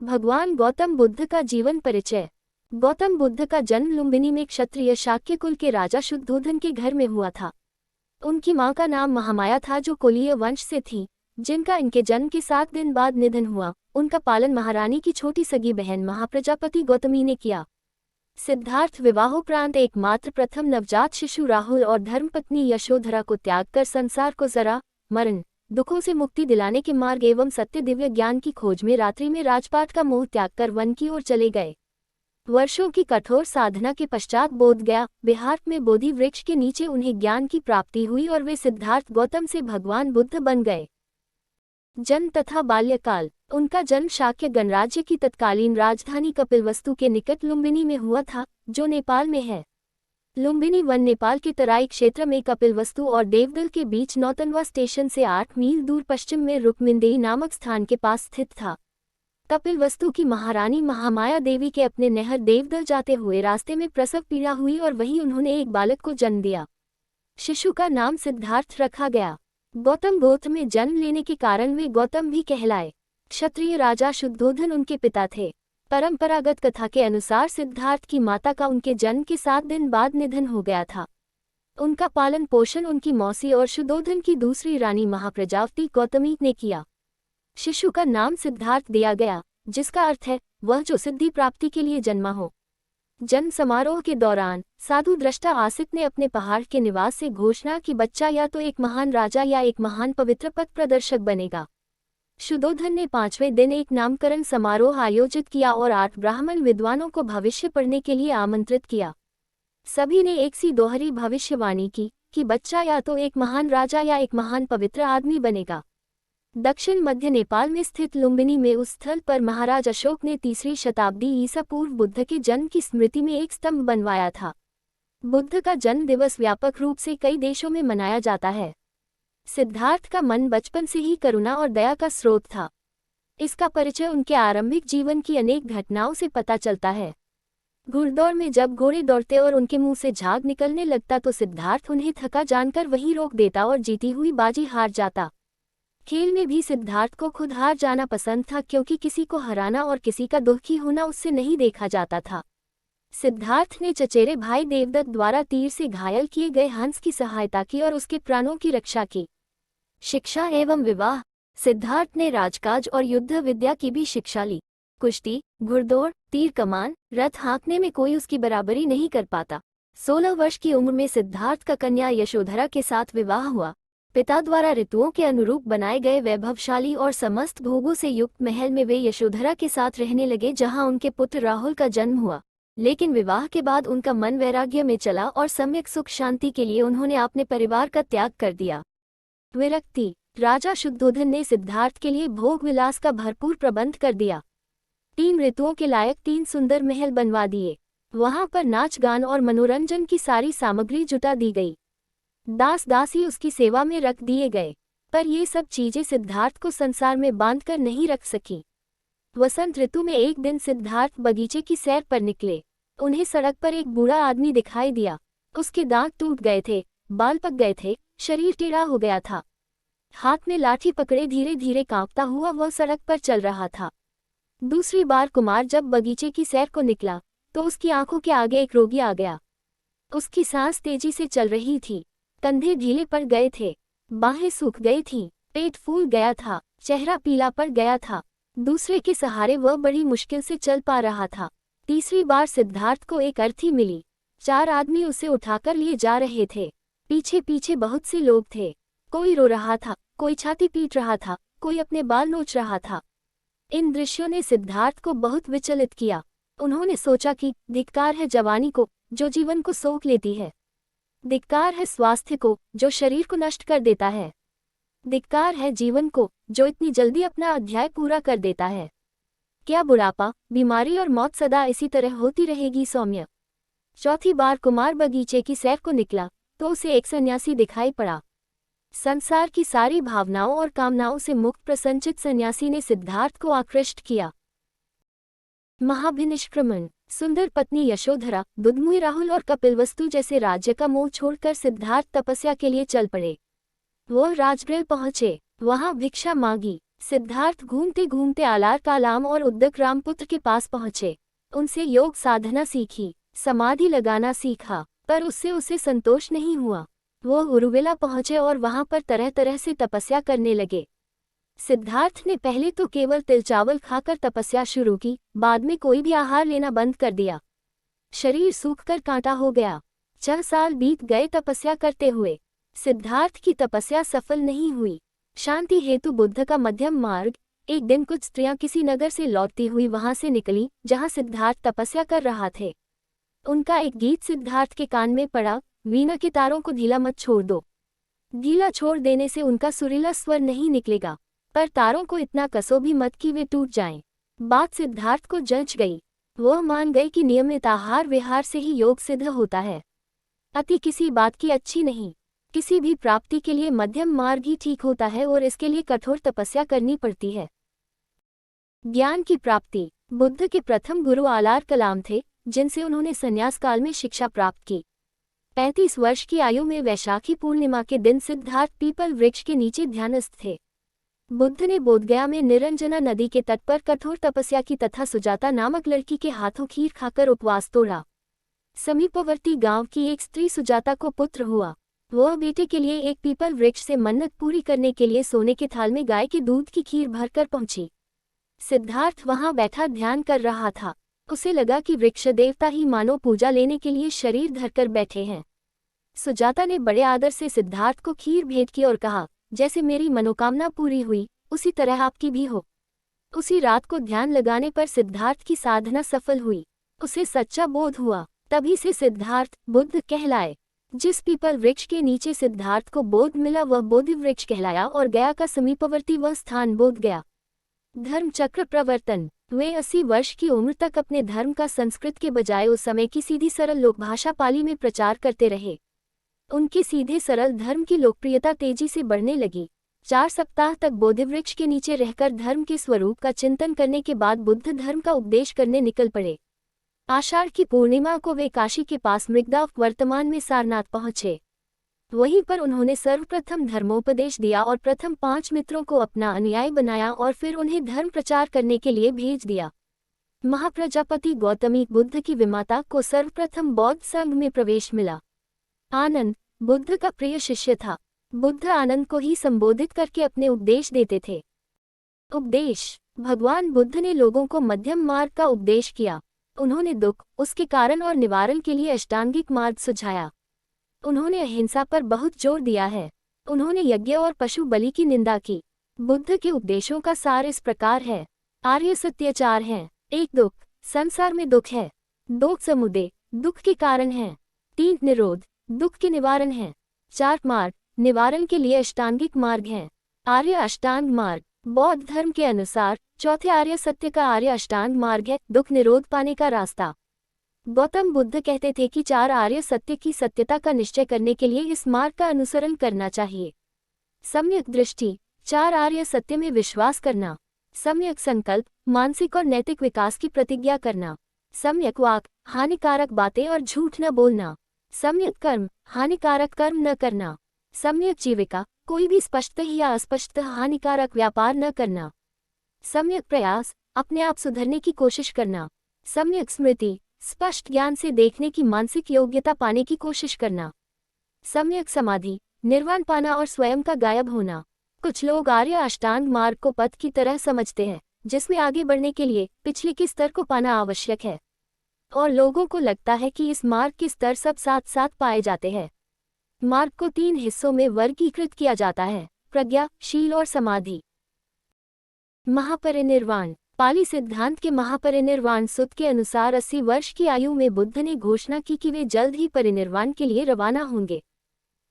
भगवान गौतम बुद्ध का जीवन परिचय। गौतम बुद्ध का जन्म लुम्बिनी में क्षत्रिय शाक्य कुल के राजा शुद्धोधन के घर में हुआ था। उनकी मां का नाम महामाया था, जो कोलीय वंश से थी, जिनका इनके जन्म के 7 दिन बाद निधन हुआ। उनका पालन महारानी की छोटी सगी बहन महाप्रजापति गौतमी ने किया। सिद्धार्थ विवाहोपरांत एकमात्र प्रथम नवजात शिशु राहुल और धर्मपत्नी यशोधरा को त्याग कर संसार को जरा मरण दुखों से मुक्ति दिलाने के मार्ग एवं सत्य दिव्य ज्ञान की खोज में रात्रि में राजपाट का मोह त्याग कर वन की ओर चले गए। वर्षों की कठोर साधना के पश्चात बोध गया बिहार में बोधि वृक्ष के नीचे उन्हें ज्ञान की प्राप्ति हुई और वे सिद्धार्थ गौतम से भगवान बुद्ध बन गए। जन्म तथा बाल्यकाल। उनका जन्म शाक्य गणराज्य की तत्कालीन राजधानी कपिलवस्तु के निकट लुम्बिनी में हुआ था, जो नेपाल में है। लुम्बिनी वन नेपाल के तराई क्षेत्र में कपिलवस्तु और देवदल के बीच नौतनवा स्टेशन से 8 मील दूर पश्चिम में रुक्मिंदेही नामक स्थान के पास स्थित था। कपिलवस्तु की महारानी महामाया देवी के अपने नहर देवदल जाते हुए रास्ते में प्रसव पीड़ा हुई और वहीं उन्होंने एक बालक को जन्म दिया। शिशु का नाम सिद्धार्थ रखा गया। गौतम गोत्र में जन्म लेने के कारण वे गौतम भी कहलाए। क्षत्रिय राजा शुद्धोधन उनके पिता थे। परंपरागत कथा के अनुसार सिद्धार्थ की माता का उनके जन्म के 7 दिन बाद निधन हो गया था। उनका पालन पोषण उनकी मौसी और शुद्धोधन की दूसरी रानी महाप्रजापति गौतमी ने किया। शिशु का नाम सिद्धार्थ दिया गया, जिसका अर्थ है वह जो सिद्धि प्राप्ति के लिए जन्मा हो। जन्म समारोह के दौरान साधु दृष्टा आसित ने अपने पहाड़ के निवास से घोषणा की बच्चा या तो एक महान राजा या एक महान पवित्र पथ प्रदर्शक बनेगा। शुद्धोधन ने 5वें दिन एक नामकरण समारोह आयोजित किया और 8 ब्राह्मण विद्वानों को भविष्य पढ़ने के लिए आमंत्रित किया। सभी ने एक सी दोहरी भविष्यवाणी की कि बच्चा या तो एक महान राजा या एक महान पवित्र आदमी बनेगा। दक्षिण मध्य नेपाल में स्थित लुम्बिनी में उस स्थल पर महाराज अशोक ने 3री शताब्दी ईसा पूर्व बुद्ध के जन्म की स्मृति में एक स्तंभ बनवाया था। बुद्ध का जन्म दिवस व्यापक रूप से कई देशों में मनाया जाता है। सिद्धार्थ का मन बचपन से ही करुणा और दया का स्रोत था। इसका परिचय उनके आरंभिक जीवन की अनेक घटनाओं से पता चलता है। घुड़दौड़ में जब घोड़े दौड़ते और उनके मुंह से झाग निकलने लगता तो सिद्धार्थ उन्हें थका जानकर वहीं रोक देता और जीती हुई बाजी हार जाता। खेल में भी सिद्धार्थ को खुद हार जाना पसंद था, क्योंकि किसी को हराना और किसी का दुखी होना उससे नहीं देखा जाता था। सिद्धार्थ ने चचेरे भाई देवदत्त द्वारा तीर से घायल किए गए हंस की सहायता की और उसके प्राणों की रक्षा की। शिक्षा एवं विवाह। सिद्धार्थ ने राजकाज और युद्ध विद्या की भी शिक्षा ली। कुश्ती, घुड़दौड़, तीर कमान, रथ हाँकने में कोई उसकी बराबरी नहीं कर पाता। 16 वर्ष की उम्र में सिद्धार्थ का कन्या यशोधरा के साथ विवाह हुआ। पिता द्वारा ऋतुओं के अनुरूप बनाए गए वैभवशाली और समस्त भोगों से युक्त महल में वे यशोधरा के साथ रहने लगे, जहां उनके पुत्र राहुल का जन्म हुआ। लेकिन विवाह के बाद उनका मन वैराग्य में चला और सम्यक सुख शांति के लिए उन्होंने अपने परिवार का त्याग कर दिया। विरक्ति। राजा शुद्धोधन ने सिद्धार्थ के लिए भोग विलास का भरपूर प्रबंध कर दिया। 3 ऋतुओं के लायक 3 सुंदर महल बनवा दिए। वहां पर नाच गान और मनोरंजन की सारी सामग्री जुटा दी गई। दास दासी उसकी सेवा में रख दिए गए। पर ये सब चीजें सिद्धार्थ को संसार में बांध कर नहीं रख सकी। वसंत ऋतु में एक दिन सिद्धार्थ बगीचे की सैर पर निकले। उन्हें सड़क पर एक बूढ़ा आदमी दिखाई दिया। उसके दांत टूट गए थे, बाल पक गए थे, शरीर टेढ़ा हो गया था। हाथ में लाठी पकड़े धीरे धीरे कांपता हुआ वह सड़क पर चल रहा था। दूसरी बार कुमार जब बगीचे की सैर को निकला तो उसकी आंखों के आगे एक रोगी आ गया। उसकी सांस तेजी से चल रही थी, कंधे ढीले पड़ गए थे, बाहें सूख गई थीं, पेट फूल गया था, चेहरा पीला पड़ गया था। दूसरे के सहारे वह बड़ी मुश्किल से चल पा रहा था। तीसरी बार सिद्धार्थ को एक अर्थी मिली। 4 आदमी उसे उठाकर लिए जा रहे थे। पीछे पीछे बहुत से लोग थे। कोई रो रहा था, कोई छाती पीट रहा था, कोई अपने बाल नोच रहा था। इन दृश्यों ने सिद्धार्थ को बहुत विचलित किया। उन्होंने सोचा कि धिक्कार है जवानी को, जो जीवन को सोख लेती है। धिक्कार है स्वास्थ्य को, जो शरीर को नष्ट कर देता है। धिक्कार है जीवन को, जो इतनी जल्दी अपना अध्याय पूरा कर देता है। क्या बुढ़ापा, बीमारी और मौत सदा इसी तरह होती रहेगी सौम्य? चौथी बार कुमार बगीचे की सैर को निकला तो उसे एक सन्यासी दिखाई पड़ा। संसार की सारी भावनाओं और कामनाओं से मुक्त प्रसन्नचित सन्यासी ने सिद्धार्थ को आकृष्ट किया। महाभिनिष्क्रमण। सुंदर पत्नी यशोधरा, दुधमुई राहुल और कपिलवस्तु जैसे राज्य का मोह छोड़कर सिद्धार्थ तपस्या के लिए चल पड़े। वह राजगृह पहुंचे। वहां भिक्षा मांगी। सिद्धार्थ घूमते घूमते आलार कालाम और उद्दक रामपुत्र के पास पहुंचे। उनसे योग साधना सीखी, समाधि लगाना सीखा, पर उससे उसे संतोष नहीं हुआ। वो उरुवेला पहुंचे और वहां पर तरह तरह से तपस्या करने लगे। सिद्धार्थ ने पहले तो केवल तिल चावल खाकर तपस्या शुरू की, बाद में कोई भी आहार लेना बंद कर दिया। शरीर सूखकर कांटा हो गया। 4 साल बीत गए तपस्या करते हुए। सिद्धार्थ की तपस्या सफल नहीं हुई। शांति हेतु बुद्ध का मध्यम मार्ग। एक दिन कुछ स्त्रियां किसी नगर से लौटती हुई वहां से निकली जहां सिद्धार्थ तपस्या कर रहा थे। उनका एक गीत सिद्धार्थ के कान में पड़ा, वीणा के तारों को ढीला मत छोड़ दो। ढीला छोड़ देने से उनका सुरीला स्वर नहीं निकलेगा, पर तारों को इतना कसो भी मत कि वे टूट जाएं। बात सिद्धार्थ को जच गई। वह मान गए कि नियमित आहार विहार से ही योग सिद्ध होता है। अति किसी बात की अच्छी नहीं। किसी भी प्राप्ति के लिए मध्यम मार्ग ही ठीक होता है और इसके लिए कठोर तपस्या करनी पड़ती है। ज्ञान की प्राप्ति। बुद्ध के प्रथम गुरु आलार कलाम थे, जिनसे उन्होंने संन्यास काल में शिक्षा प्राप्त की। 35 वर्ष की आयु में वैशाखी पूर्णिमा के दिन सिद्धार्थ पीपल वृक्ष के नीचे ध्यानस्थ थे। बुद्ध ने बोधगया में निरंजना नदी के तट पर कठोर तपस्या की तथा सुजाता नामक लड़की के हाथों खीर खाकर उपवास तोड़ा। समीपवर्ती गांव की एक स्त्री सुजाता को पुत्र हुआ। वह बेटे के लिए एक पीपल वृक्ष से मन्नत पूरी करने के लिए सोने के थाल में गाय के दूध की खीर भरकर पहुंची। सिद्धार्थ वहां बैठा ध्यान कर रहा था। उसे लगा कि वृक्ष देवता ही मानो पूजा लेने के लिए शरीर धरकर बैठे हैं। सुजाता ने बड़े आदर से सिद्धार्थ को खीर भेंट की और कहा, जैसे मेरी मनोकामना पूरी हुई उसी तरह आपकी भी हो। उसी रात को ध्यान लगाने पर सिद्धार्थ की साधना सफल हुई। उसे सच्चा बोध हुआ। तभी से सिद्धार्थ बुद्ध कहलाए। जिस पीपल वृक्ष के नीचे सिद्धार्थ को बोध मिला वह बोधि वृक्ष कहलाया और गया का समीपवर्ती वह स्थान बोध गया। धर्म चक्र प्रवर्तन। वे 80 वर्ष की उम्र तक अपने धर्म का संस्कृत के बजाय उस समय की सीधी सरल लोकभाषा पाली में प्रचार करते रहे। उनके सीधे सरल धर्म की लोकप्रियता तेजी से बढ़ने लगी। 4 सप्ताह तक बोधिवृक्ष के नीचे रहकर धर्म के स्वरूप का चिंतन करने के बाद बुद्ध धर्म का उपदेश करने निकल पड़े। आषाढ़ की पूर्णिमा को वे काशी के पास मृगदा, वर्तमान में सारनाथ पहुंचे। वहीं पर उन्होंने सर्वप्रथम धर्मोपदेश दिया और प्रथम 5 मित्रों को अपना अनुयायी बनाया और फिर उन्हें धर्म प्रचार करने के लिए भेज दिया। महाप्रजापति गौतमी बुद्ध की विमाता को सर्वप्रथम बौद्ध संघ में प्रवेश मिला। आनंद बुद्ध का प्रिय शिष्य था। बुद्ध आनंद को ही संबोधित करके अपने उपदेश देते थे। उपदेश। भगवान बुद्ध ने लोगों को मध्यम मार्ग का उपदेश किया। उन्होंने दुख, उसके कारण और निवारण के लिए अष्टांगिक मार्ग सुझाया। उन्होंने अहिंसा पर बहुत जोर दिया है। उन्होंने यज्ञ और पशु बलि की निंदा की। बुद्ध के उपदेशों का सार इस प्रकार है। आर्य सत्य 4 हैं। 1 दुख, संसार में दुख है। 2 समुदय, दुख के कारण है। 3 निरोध, दुख के निवारण है। 4 मार्ग, निवारण के लिए अष्टांगिक मार्ग हैं। आर्य अष्टांग मार्ग। बौद्ध धर्म के अनुसार चौथे आर्य सत्य का आर्य अष्टांग मार्ग है, दुख निरोध पाने का रास्ता। गौतम बुद्ध कहते थे कि 4 आर्य सत्य की सत्यता का निश्चय करने के लिए इस मार्ग का अनुसरण करना चाहिए। सम्यक दृष्टि, 4 आर्य सत्य में विश्वास करना। सम्यक संकल्प, मानसिक और नैतिक विकास की प्रतिज्ञा करना। सम्यक वाक, हानिकारक बातें और झूठ न बोलना। सम्यक कर्म, हानिकारक कर्म न करना। सम्यक जीविका, कोई भी स्पष्ट या अस्पष्ट हानिकारक व्यापार न करना। सम्यक प्रयास, अपने आप सुधरने की कोशिश करना। सम्यक स्मृति, स्पष्ट ज्ञान से देखने की मानसिक योग्यता पाने की कोशिश करना। सम्यक समाधि, निर्वाण पाना और स्वयं का गायब होना। कुछ लोग आर्य अष्टांग मार्ग को पथ की तरह समझते हैं, जिसमें आगे बढ़ने के लिए पिछले के स्तर को पाना आवश्यक है, और लोगों को लगता है कि इस मार्ग के स्तर सब साथ साथ पाए जाते हैं। मार्ग को 3 हिस्सों में वर्गीकृत किया जाता है, प्रज्ञा, शील और समाधि। महापरिनिर्वाण। पाली सिद्धांत के महापरिनिर्वाण सूत्र के अनुसार 80 वर्ष की आयु में बुद्ध ने घोषणा की कि वे जल्द ही परिनिर्वाण के लिए रवाना होंगे।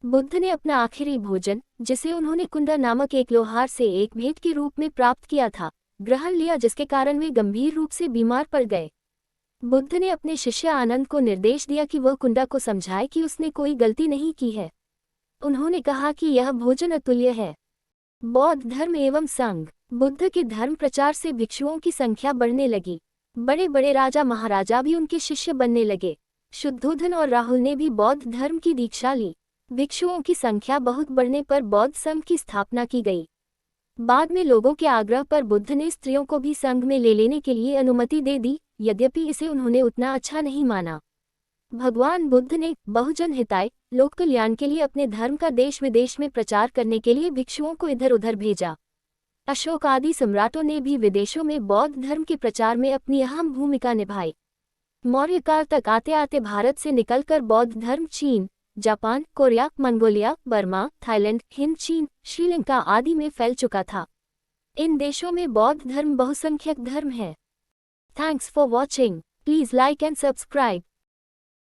बुद्ध ने अपना आखिरी भोजन, जिसे उन्होंने कुंडा नामक एक लोहार से एक भेंट के रूप में प्राप्त किया था, ग्रहण लिया, जिसके कारण वे गंभीर रूप से बीमार पड़ गए। बुद्ध ने अपने शिष्य आनंद को निर्देश दिया कि वह कुंडा को समझाए कि उसने कोई गलती नहीं की है। उन्होंने कहा कि यह भोजन अतुल्य है। बौद्ध धर्म एवं संघ। बुद्ध के धर्म प्रचार से भिक्षुओं की संख्या बढ़ने लगी। बड़े बड़े राजा महाराजा भी उनके शिष्य बनने लगे। शुद्धोधन और राहुल ने भी बौद्ध धर्म की दीक्षा ली। भिक्षुओं की संख्या बहुत बढ़ने पर बौद्ध संघ की स्थापना की गई। बाद में लोगों के आग्रह पर बुद्ध ने स्त्रियों को भी संघ में ले लेने के लिए अनुमति दे दी, यद्यपि इसे उन्होंने उतना अच्छा नहीं माना। भगवान बुद्ध ने बहुजन हिताय, लोक कल्याण के लिए अपने धर्म का देश विदेश में प्रचार करने के लिए भिक्षुओं को इधर उधर भेजा। अशोक आदि सम्राटों ने भी विदेशों में बौद्ध धर्म के प्रचार में अपनी अहम भूमिका निभाई। मौर्य काल तक आते आते भारत से निकलकर बौद्ध धर्म चीन, Japan, Korea, Mongolia, Burma, Thailand, Hind, चीन, श्रीलंका आदि में फैल चुका था। इन देशों में बौद्ध धर्म बहुसंख्यक धर्म है। Thanks for watching. Please like and subscribe.